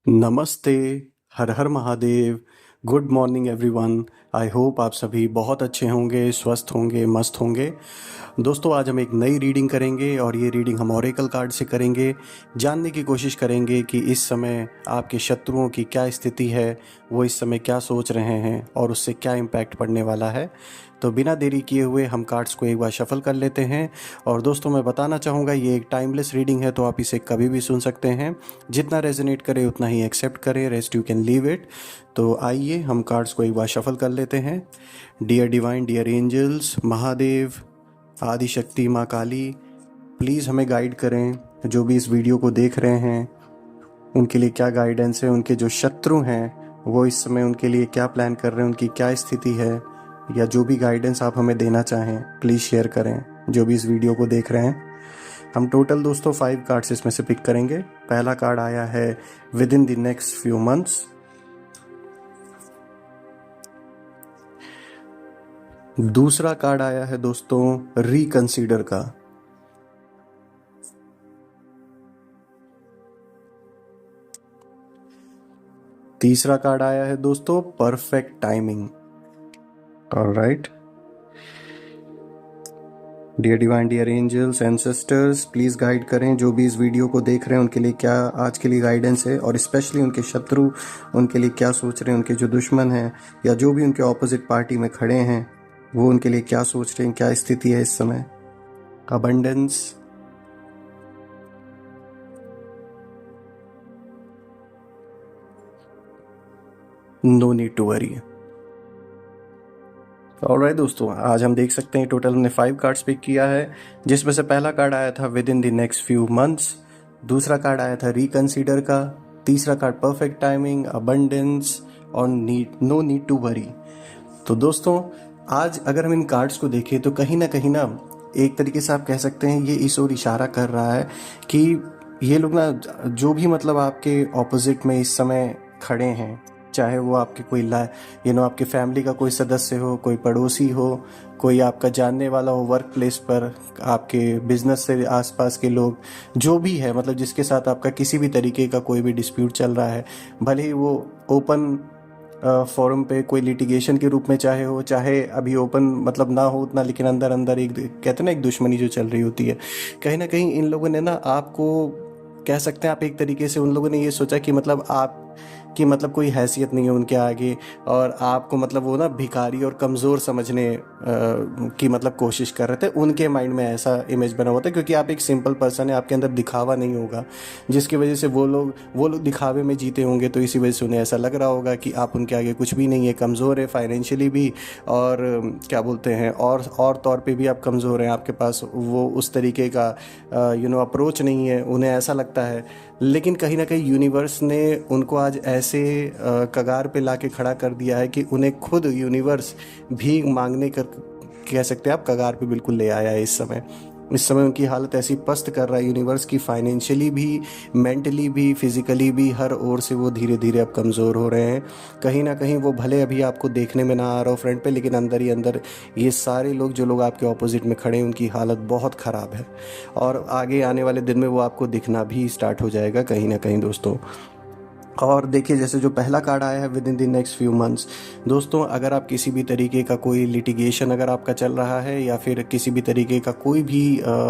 नमस्ते, हर हर Mahadev, good morning everyone. I hope आप सभी बहुत अच्छे होंगे, स्वस्थ होंगे, मस्त होंगे। दोस्तों आज हम एक नई रीडिंग करेंगे और ये रीडिंग हम ओरेकल कार्ड से करेंगे। जानने की कोशिश करेंगे कि इस समय आपके शत्रुओं की क्या स्थिति है, वो इस समय क्या सोच रहे हैं और उससे क्या इम्पैक्ट पड़ने वाला है। तो बिना देरी किए हुए हम कार्ड्स को एक बार शफल कर लेते हैं। और दोस्तों मैं बताना चाहूँगा ये एक टाइमलेस रीडिंग है, तो आप इसे कभी भी सुन सकते हैं। जितना रेजोनेट करे उतना ही एक्सेप्ट करें, rest you can leave it. तो आइए हम कार्ड्स को एक बार शफल कर लेते हैं। Dear divine, dear angels, Mahadev, Adi Shakti, माँ काली, प्लीज़ हमें गाइड करें। जो भी इस वीडियो को देख रहे हैं उनके लिए क्या गाइडेंस है, उनके जो शत्रु हैं वो इस समय उनके लिए क्या प्लान कर रहे हैं, उनकी क्या स्थिति है, या जो भी गाइडेंस आप हमें देना चाहें प्लीज़ शेयर करें जो भी इस वीडियो को देख रहे हैं। हम टोटल दोस्तों 5 कार्ड्स इसमें से पिक करेंगे। पहला कार्ड आया है with in the next few months. दूसरा कार्ड आया है दोस्तों रिकंसीडर का। तीसरा कार्ड आया है दोस्तों perfect timing. Alright, dear divine, dear angels, ancestors, please guide करें जो भी इस वीडियो को देख रहे हैं उनके लिए क्या आज के लिए गाइडेंस है, और स्पेशली उनके शत्रु उनके लिए क्या सोच रहे हैं, उनके जो दुश्मन हैं या जो भी उनके ऑपोजिट पार्टी में खड़े हैं वो उनके लिए क्या सोच रहे हैं, क्या स्थिति है इस समय। Abundance, no need to worry. Alright दोस्तों, आज हम देख सकते हैं टोटल हमने 5 कार्ड्स पिक किया है, जिसमें से पहला कार्ड आया था with in the next few months, दूसरा कार्ड आया था रिकंसीडर का, तीसरा कार्ड परफेक्ट टाइमिंग, अबंडेंस और नो नीड टू वरी। तो दोस्तों आज अगर हम इन कार्ड्स को देखें तो कहीं ना एक तरीके से आप कह सकते हैं ये इस ओर इशारा कर रहा है कि ये लोग ना जो भी मतलब आपके ऑपोजिट में इस समय खड़े हैं, चाहे वो आपके कोई आपके फैमिली का कोई सदस्य हो, कोई पड़ोसी हो, कोई आपका जानने वाला हो वर्क प्लेस पर, आपके बिजनेस से आसपास के लोग, जो भी है मतलब जिसके साथ आपका किसी भी तरीके का कोई भी डिस्प्यूट चल रहा है, भले ही वो ओपन फोरम पे कोई लिटिगेशन के रूप में चाहे हो, चाहे अभी ओपन मतलब ना हो उतना, लेकिन अंदर अंदर एक कहते हैं ना एक दुश्मनी जो चल रही होती है, कहीं ना कहीं इन लोगों ने ना आपको कह सकते हैं आप एक तरीके से उन लोगों ने ये सोचा कि मतलब आप कि मतलब कोई हैसियत नहीं है उनके आगे, और आपको मतलब वो ना भिखारी और कमज़ोर समझने की मतलब कोशिश कर रहे थे। उनके माइंड में ऐसा इमेज बना हुआ था क्योंकि आप एक सिंपल पर्सन है, आपके अंदर दिखावा नहीं होगा, जिसकी वजह से वो लोग दिखावे में जीते होंगे, तो इसी वजह से उन्हें ऐसा लग रहा होगा कि आप उनके आगे कुछ भी नहीं है, कमज़ोर है फाइनेंशियली भी, और क्या बोलते हैं और तौर पे भी आप कमज़ोर हैं, आपके पास वो उस तरीके का अप्रोच नहीं है, उन्हें ऐसा लगता है। लेकिन कहीं ना कहीं यूनिवर्स ने उनको आज ऐसे कगार पे लाके खड़ा कर दिया है कि उन्हें खुद यूनिवर्स भीख मांगने कर कह सकते हैं आप कगार पे बिल्कुल ले आया है। इस समय उनकी हालत ऐसी पस्त कर रहा है यूनिवर्स की, फाइनेंशियली भी, मेंटली भी, फिजिकली भी, हर ओर से वो धीरे धीरे अब कमज़ोर हो रहे हैं। कहीं ना कहीं वो भले अभी आपको देखने में ना आ रहा हो फ्रंट पे, लेकिन अंदर ही अंदर ये सारे लोग जो लोग आपके ऑपोजिट में खड़े हैं उनकी हालत बहुत ख़राब है, और आगे आने वाले दिन में वो आपको दिखना भी स्टार्ट हो जाएगा कहीं ना कहीं दोस्तों। और देखिए जैसे जो पहला कार्ड आया है with in the next few months, दोस्तों अगर आप किसी भी तरीके का कोई लिटिगेशन अगर आपका चल रहा है, या फिर किसी भी तरीके का कोई भी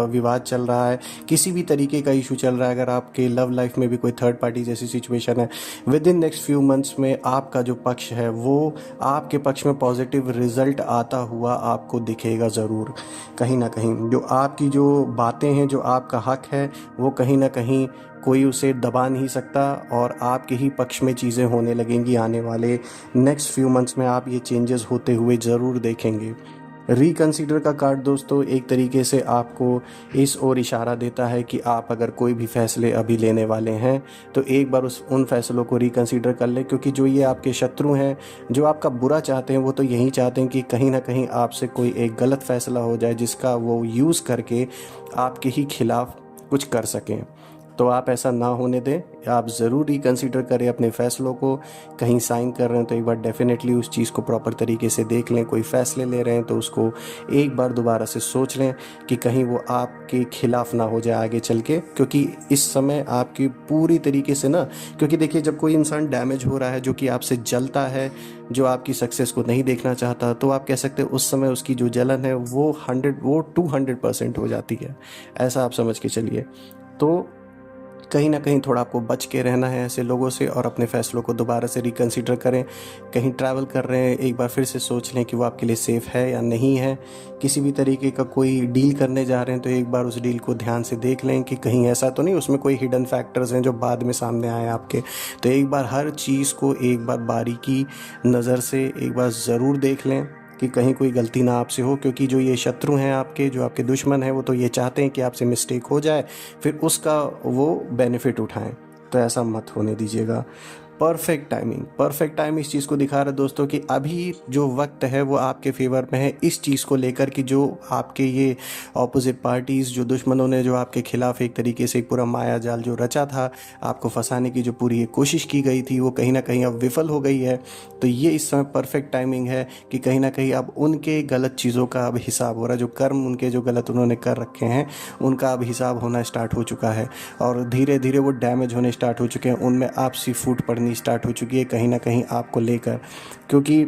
विवाद चल रहा है, किसी भी तरीके का इशू चल रहा है, अगर आपके लव लाइफ में भी कोई थर्ड पार्टी जैसी सिचुएशन है, with in next few months में आपका जो पक्ष है वो आपके पक्ष में पॉजिटिव रिजल्ट आता हुआ आपको दिखेगा ज़रूर। कहीं ना कहीं जो आपकी जो बातें हैं, जो आपका हक है, वो कहीं ना कहीं कोई उसे दबा नहीं सकता, और आपके ही पक्ष में चीज़ें होने लगेंगी। आने वाले नेक्स्ट फ्यू मंथ्स में आप ये चेंजेस होते हुए ज़रूर देखेंगे। रिकंसीडर का कार्ड दोस्तों एक तरीके से आपको इस ओर इशारा देता है कि आप अगर कोई भी फैसले अभी लेने वाले हैं तो एक बार उन फैसलों को रिकंसीडर कर लें, क्योंकि जो ये आपके शत्रु हैं, जो आपका बुरा चाहते हैं, वो तो यही चाहते हैं कि कहीं ना कहीं आपसे कोई एक गलत फैसला हो जाए जिसका वो यूज़ करके आपके ही खिलाफ कुछ कर सकें। तो आप ऐसा ना होने दें। आप ज़रूर रिकंसिडर करें अपने फ़ैसलों को। कहीं साइन कर रहे हैं तो एक बार डेफिनेटली उस चीज़ को प्रॉपर तरीके से देख लें। कोई फ़ैसले ले रहे हैं तो उसको एक बार दोबारा से सोच लें कि कहीं वो आपके खिलाफ ना हो जाए आगे चल के, क्योंकि इस समय आपकी पूरी तरीके से ना, क्योंकि देखिए जब कोई इंसान डैमेज हो रहा है, जो कि आपसे जलता है, जो आपकी सक्सेस को नहीं देखना चाहता, तो आप कह सकते हैं उस समय उसकी जो जलन है वो 200% हो जाती है। ऐसा आप समझ के चलिए। तो कहीं ना कहीं थोड़ा आपको बच के रहना है ऐसे लोगों से, और अपने फ़ैसलों को दोबारा से रिकंसिडर करें। कहीं ट्रैवल कर रहे हैं, एक बार फिर से सोच लें कि वो आपके लिए सेफ़ है या नहीं है। किसी भी तरीके का कोई डील करने जा रहे हैं तो एक बार उस डील को ध्यान से देख लें कि कहीं ऐसा तो नहीं उसमें कोई हिडन फैक्टर्स हैं जो बाद में सामने आए आपके। तो एक बार हर चीज़ को एक बार बारीकी नज़र से एक बार ज़रूर देख लें कि कहीं कोई गलती ना आपसे हो, क्योंकि जो ये शत्रु हैं आपके, जो आपके दुश्मन हैं, वो तो ये चाहते हैं कि आपसे मिस्टेक हो जाए, फिर उसका वो बेनिफिट उठाएं। तो ऐसा मत होने दीजिएगा। परफेक्ट टाइम इस चीज़ को दिखा रहा है दोस्तों कि अभी जो वक्त है वो आपके फेवर में है, इस चीज़ को लेकर कि जो आपके ये ऑपोजिट पार्टीज़, जो दुश्मनों ने जो आपके खिलाफ एक तरीके से एक पूरा माया जाल जो रचा था, आपको फंसाने की जो पूरी एक कोशिश की गई थी, वो कहीं ना कहीं अब विफल हो गई है। तो ये इस समय परफेक्ट टाइमिंग है कि कहीं ना कहीं अब उनके गलत चीज़ों का अब हिसाब हो रहा है। जो कर्म उनके जो गलत उन्होंने कर रखे हैं उनका अब हिसाब होना स्टार्ट हो चुका है, और धीरे धीरे वो डैमेज होने स्टार्ट हो चुके हैं। उनमें आपसी फूट पड़नी स्टार्ट हो चुकी है कहीं ना कहीं आपको लेकर, क्योंकि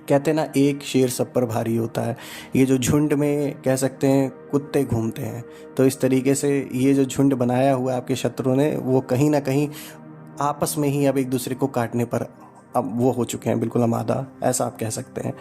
कहते हैं ना एक शेर सब पर भारी होता है। ये जो झुंड में कह सकते हैं कुत्ते घूमते हैं, तो इस तरीके से ये जो झुंड बनाया हुआ है आपके शत्रु ने, वो कहीं ना कहीं आपस में ही अब एक दूसरे को काटने पर अब वो हो चुके हैं बिल्कुल आमादा, ऐसा आप कह सकते हैं।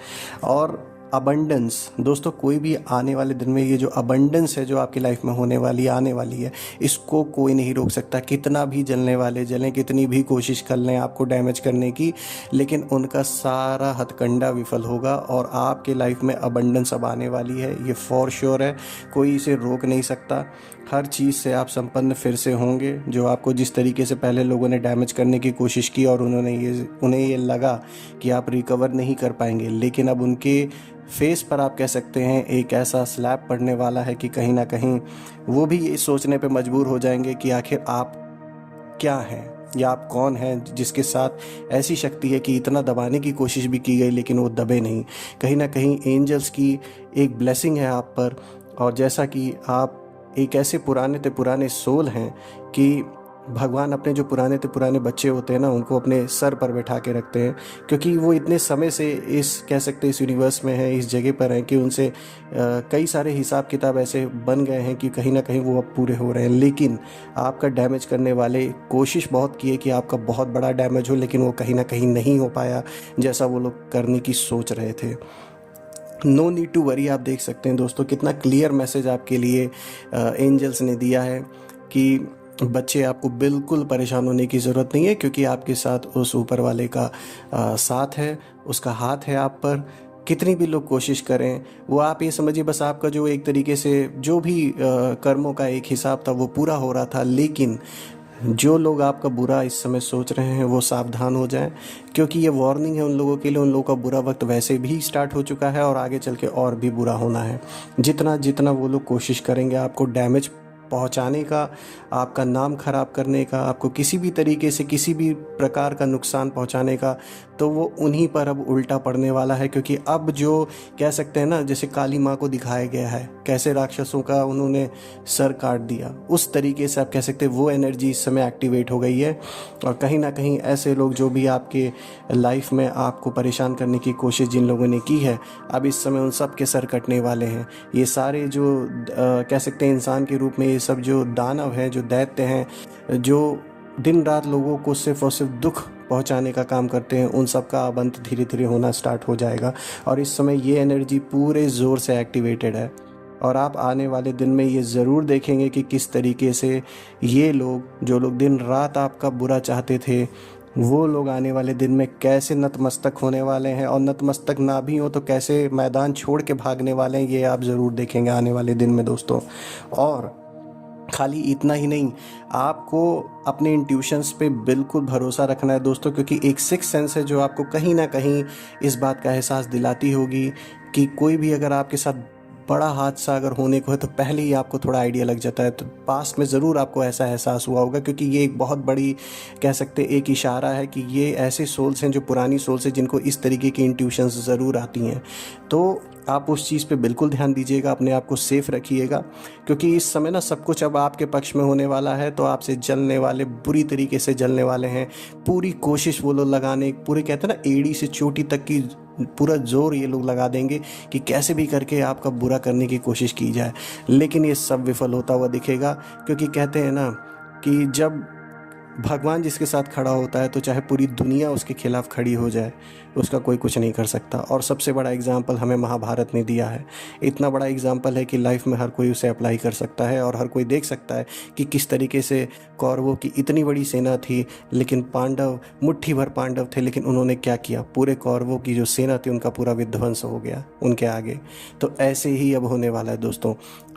और अबंडेंस दोस्तों, कोई भी आने वाले दिन में ये जो अबंडेंस है जो आपकी लाइफ में होने वाली आने वाली है, इसको कोई नहीं रोक सकता। कितना भी जलने वाले जलें, कितनी भी कोशिश कर लें आपको डैमेज करने की, लेकिन उनका सारा हथकंडा विफल होगा और आपके लाइफ में अबंडेंस अब आने वाली है। ये फॉर श्योर है, कोई इसे रोक नहीं सकता। हर चीज़ से आप संपन्न फिर से होंगे। जो आपको जिस तरीके से पहले लोगों ने डैमेज करने की कोशिश की और उन्हें ये लगा कि आप रिकवर नहीं कर पाएंगे, लेकिन अब उनके फेस पर आप कह सकते हैं एक ऐसा स्लैप पड़ने वाला है कि कहीं ना कहीं वो भी ये सोचने पे मजबूर हो जाएंगे कि आखिर आप क्या हैं या आप कौन हैं जिसके साथ ऐसी शक्ति है कि इतना दबाने की कोशिश भी की गई लेकिन वो दबे नहीं। कहीं ना कहीं एंजल्स की एक ब्लेसिंग है आप पर, और जैसा कि आप एक ऐसे पुराने सोल हैं कि भगवान अपने जो पुराने बच्चे होते हैं ना, उनको अपने सर पर बैठा के रखते हैं, क्योंकि वो इतने समय से इस कह सकते हैं इस यूनिवर्स में हैं, इस जगह पर हैं कि उनसे कई सारे हिसाब किताब ऐसे बन गए हैं कि कहीं ना कहीं वो अब पूरे हो रहे हैं। लेकिन आपका डैमेज करने वाले कोशिश बहुत की है कि आपका बहुत बड़ा डैमेज हो, लेकिन वो कहीं ना कहीं नहीं हो पाया जैसा वो लोग करने की सोच रहे थे। नो नीड टू वरी, आप देख सकते हैं दोस्तों कितना क्लियर मैसेज आपके लिए एंजल्स ने दिया है कि बच्चे आपको बिल्कुल परेशान होने की ज़रूरत नहीं है, क्योंकि आपके साथ उस ऊपर वाले का साथ है, उसका हाथ है आप पर। कितनी भी लोग कोशिश करें, वो आप ये समझिए बस आपका जो एक तरीके से जो भी कर्मों का एक हिसाब था वो पूरा हो रहा था। लेकिन जो लोग आपका बुरा इस समय सोच रहे हैं वो सावधान हो जाएं, क्योंकि ये वार्निंग है उन लोगों के लिए। उन लोगों का बुरा वक्त वैसे भी स्टार्ट हो चुका है और आगे चल के और भी बुरा होना है। जितना जितना वो लोग कोशिश करेंगे आपको डैमेज पहुंचाने का, आपका नाम खराब करने का, आपको किसी भी तरीके से किसी भी प्रकार का नुकसान पहुंचाने का, तो वो उन्हीं पर अब उल्टा पड़ने वाला है। क्योंकि अब जो कह सकते हैं ना, जैसे काली माँ को दिखाया गया है कैसे राक्षसों का उन्होंने सर काट दिया, उस तरीके से आप कह सकते हैं वो एनर्जी इस समय एक्टिवेट हो गई है। और कहीं ना कहीं ऐसे लोग जो भी आपके लाइफ में आपको परेशान करने की कोशिश जिन लोगों ने की है, अब इस समय उन सब के सर कटने वाले हैं। ये सारे जो कह सकते हैं इंसान के रूप में ये सब जो दानव हैं, जो दैत्य हैं, जो दिन रात लोगों को सिर्फ और सिर्फ दुख पहुंचाने का काम करते हैं, उन सब का अब अंत धीरे धीरे होना स्टार्ट हो जाएगा। और इस समय ये एनर्जी पूरे ज़ोर से एक्टिवेटेड है, और आप आने वाले दिन में ये ज़रूर देखेंगे कि किस तरीके से ये लोग जो लोग दिन रात आपका बुरा चाहते थे, वो लोग आने वाले दिन में कैसे नतमस्तक होने वाले हैं, और नतमस्तक ना भी हो तो कैसे मैदान छोड़ के भागने वाले हैं, ये आप ज़रूर देखेंगे आने वाले दिन में दोस्तों। और खाली इतना ही नहीं, आपको अपने इंट्यूशंस पे बिल्कुल भरोसा रखना है दोस्तों, क्योंकि एक सिक्स सेंस है जो आपको कहीं ना कहीं इस बात का एहसास दिलाती होगी कि कोई भी अगर आपके साथ बड़ा हादसा अगर होने को है तो पहले ही आपको थोड़ा आइडिया लग जाता है। तो पास्ट में ज़रूर आपको ऐसा एहसास हुआ होगा, क्योंकि ये एक बहुत बड़ी कह सकते एक इशारा है कि ये ऐसे सोल्स हैं जो पुरानी सोल्स हैं जिनको इस तरीके की इंट्यूशंस ज़रूर आती हैं। तो आप उस चीज़ पे बिल्कुल ध्यान दीजिएगा, अपने आप को सेफ रखिएगा, क्योंकि इस समय ना सब कुछ अब आपके पक्ष में होने वाला है। तो आपसे जलने वाले, बुरी तरीके से जलने वाले हैं। पूरी कोशिश वो लोग लगाने, पूरे कहते हैं ना एड़ी से चोटी तक की पूरा जोर ये लोग लगा देंगे कि कैसे भी करके आपका बुरा करने की कोशिश की जाए, लेकिन ये सब विफल होता हुआ दिखेगा। क्योंकि कहते हैं ना कि जब भगवान जिसके साथ खड़ा होता है तो चाहे पूरी दुनिया उसके खिलाफ खड़ी हो जाए, उसका कोई कुछ नहीं कर सकता। और सबसे बड़ा एग्जाम्पल हमें महाभारत ने दिया है। इतना बड़ा एग्जाम्पल है कि लाइफ में हर कोई उसे अप्लाई कर सकता है और हर कोई देख सकता है कि किस तरीके से कौरवों की इतनी बड़ी सेना थी, लेकिन पांडव, मुट्ठी भर पांडव थे, लेकिन उन्होंने क्या किया, पूरे कौरवों की जो सेना थी उनका पूरा विध्वंस हो गया उनके आगे। तो ऐसे ही अब होने वाला है दोस्तों।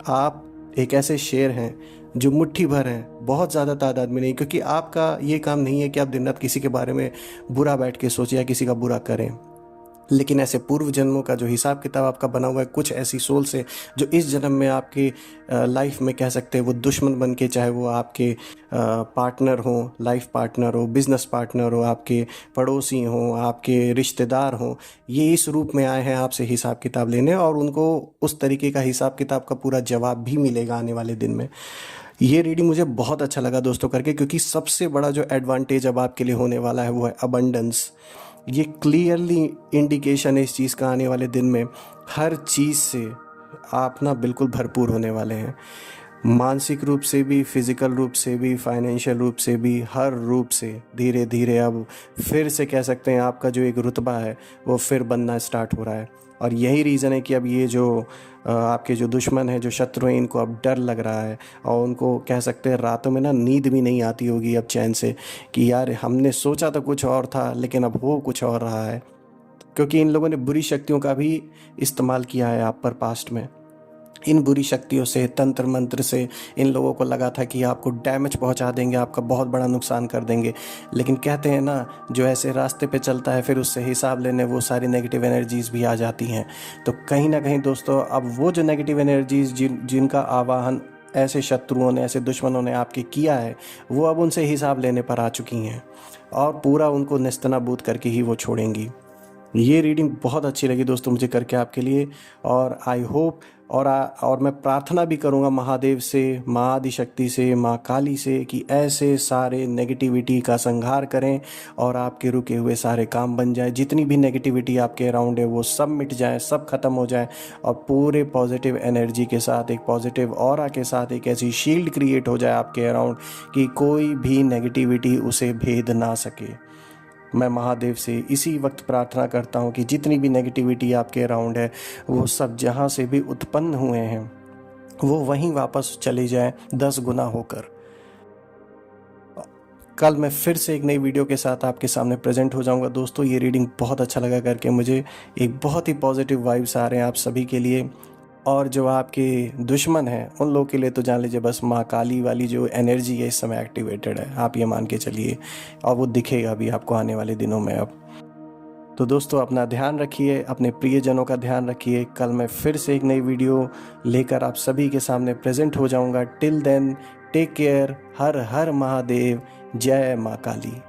आप एक ऐसे शेर हैं जो मुट्ठी भर हैं, बहुत ज़्यादा तादाद में नहीं, क्योंकि आपका ये काम नहीं है कि आप दिन रात किसी के बारे में बुरा बैठ के सोचें या किसी का बुरा करें। लेकिन ऐसे पूर्व जन्मों का जो हिसाब किताब आपका बना हुआ है, कुछ ऐसी सोल से जो इस जन्म में आपके लाइफ में कह सकते हैं वो दुश्मन बन के, चाहे वो आपके पार्टनर हो, लाइफ पार्टनर हो, बिजनेस पार्टनर हो, आपके पड़ोसी हों, आपके रिश्तेदार हों, ये इस रूप में आए हैं आपसे हिसाब किताब लेने, और उनको उस तरीके का हिसाब किताब का पूरा जवाब भी मिलेगा आने वाले दिन में। ये रीडिंग मुझे बहुत अच्छा लगा दोस्तों करके, क्योंकि सबसे बड़ा जो एडवांटेज अब आपके लिए होने वाला है वो है अबंडेंस। ये क्लियरली इंडिकेशन है इस चीज़ का, आने वाले दिन में हर चीज़ से आप ना बिल्कुल भरपूर होने वाले हैं। मानसिक रूप से भी, फिज़िकल रूप से भी, फाइनेंशियल रूप से भी, हर रूप से धीरे धीरे अब फिर से कह सकते हैं आपका जो एक रुतबा है वो फिर बनना स्टार्ट हो रहा है। और यही रीज़न है कि अब ये जो आपके जो दुश्मन हैं, जो शत्रु हैं, इनको अब डर लग रहा है, और उनको कह सकते हैं रातों में ना नींद भी नहीं आती होगी अब चैन से, कि यार हमने सोचा तो कुछ और था लेकिन अब हो कुछ और रहा है। क्योंकि इन लोगों ने बुरी शक्तियों का भी इस्तेमाल किया है आप पर पास्ट में। इन बुरी शक्तियों से, तंत्र मंत्र से इन लोगों को लगा था कि आपको डैमेज पहुंचा देंगे, आपका बहुत बड़ा नुकसान कर देंगे। लेकिन कहते हैं ना, जो ऐसे रास्ते पे चलता है फिर उससे हिसाब लेने वो सारी नेगेटिव एनर्जीज़ भी आ जाती हैं। तो कहीं ना कहीं दोस्तों अब वो जो नेगेटिव एनर्जीज़ जिनका आवाहन ऐसे शत्रुओं ने, ऐसे दुश्मनों ने आपके किया है, वो अब उनसे हिसाब लेने पर आ चुकी हैं और पूरा उनको नेस्तनाबूद करके ही वो छोड़ेंगी। ये रीडिंग बहुत अच्छी लगी दोस्तों मुझे करके आपके लिए, और आई होप और मैं प्रार्थना भी करूँगा महादेव से, माँ आदिशक्ति से, माँ काली से, कि ऐसे सारे नेगेटिविटी का संहार करें और आपके रुके हुए सारे काम बन जाए। जितनी भी नेगेटिविटी आपके अराउंड है वो सब मिट जाए, सब खत्म हो जाए, और पूरे पॉजिटिव एनर्जी के साथ, एक पॉजिटिव ऑरा के साथ एक ऐसी शील्ड क्रिएट हो जाए आपके अराउंड कि कोई भी नेगेटिविटी उसे भेद ना सके। मैं महादेव से इसी वक्त प्रार्थना करता हूँ कि जितनी भी नेगेटिविटी आपके अराउंड है वो सब जहाँ से भी उत्पन्न हुए हैं वो वहीं वापस चले जाएं 10 गुना होकर। कल मैं फिर से एक नई वीडियो के साथ आपके सामने प्रेजेंट हो जाऊंगा दोस्तों। ये रीडिंग बहुत अच्छा लगा करके मुझे, एक बहुत ही पॉजिटिव वाइब्स आ रहे हैं आप सभी के लिए, और जो आपके दुश्मन हैं उन लोगों के लिए तो जान लीजिए बस माँ काली वाली जो एनर्जी है इस समय एक्टिवेटेड है, आप ये मान के चलिए, और वो दिखेगा भी आपको आने वाले दिनों में। अब तो दोस्तों अपना ध्यान रखिए, अपने प्रियजनों का ध्यान रखिए। कल मैं फिर से एक नई वीडियो लेकर आप सभी के सामने प्रेजेंट हो जाऊंगा। Till then take care. हर हर महादेव। जय माँ काली।